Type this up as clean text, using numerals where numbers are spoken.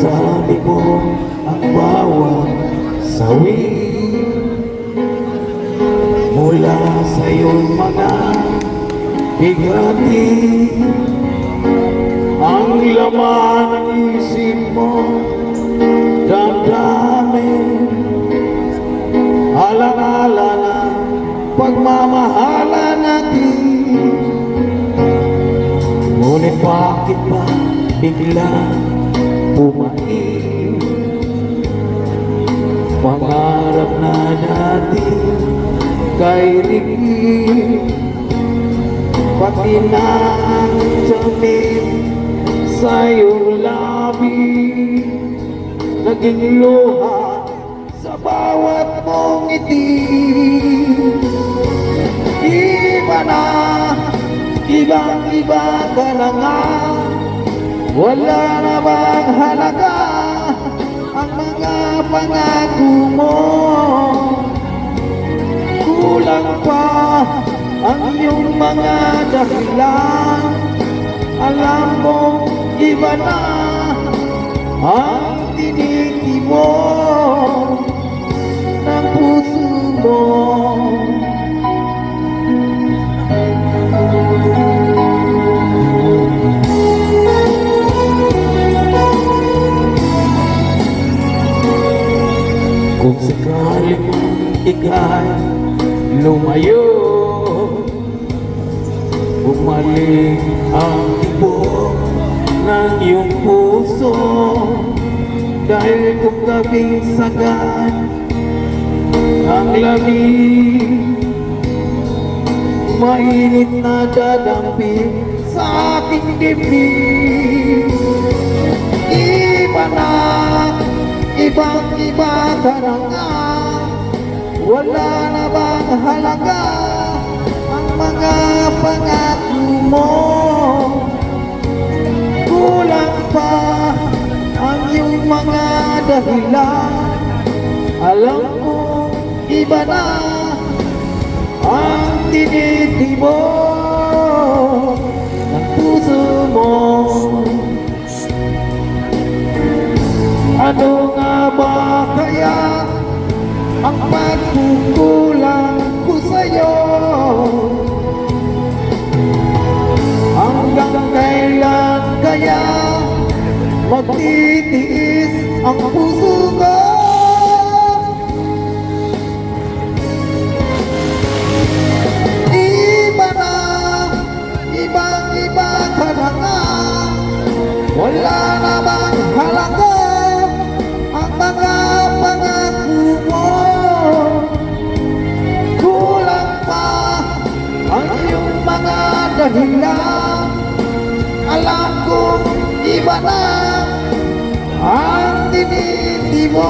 Sabi mo ang bawat sawi mula sa iyong mga bigati, ang laman ng isip mo, damdamin, alang-ala na pagmamahala natin. Ngunit bakit ba bigla pumain pangarap na natin kay Ricky, pati na ang tiyamin sa iyong labi, naging luha sa bawat mong ngiti. Iba na, ibang-iba ka na nga, wala na bang halaga ang mga pangako mo? Kulang pa ang iyong mga dahilan, alam mo iba na ang tinitimo ng puso mo. Kung sakaling ika'y lumayo, bumalik ang tibok ng iyong puso, dahil kung gabing sagad ang lamig, mainit na dadamping sa aking dibdib. Iba na, ibang-iba ka na nga, wala na bang halaga ang mga pangako mo? Kulang pa ang iyong mga dahilan, alam ko iba na ang tinitimo ng puso mo. Ano nga ba kaya ang pagkukulang ko sa'yo? Hanggang kailan kaya magtitiis ang puso ko? Iba na, ibang-iba ka na nga, wala na bang halaga mga pangako mo? Kulang pa ang iyong mga dahilan, alam kong iba na ang tinitimo.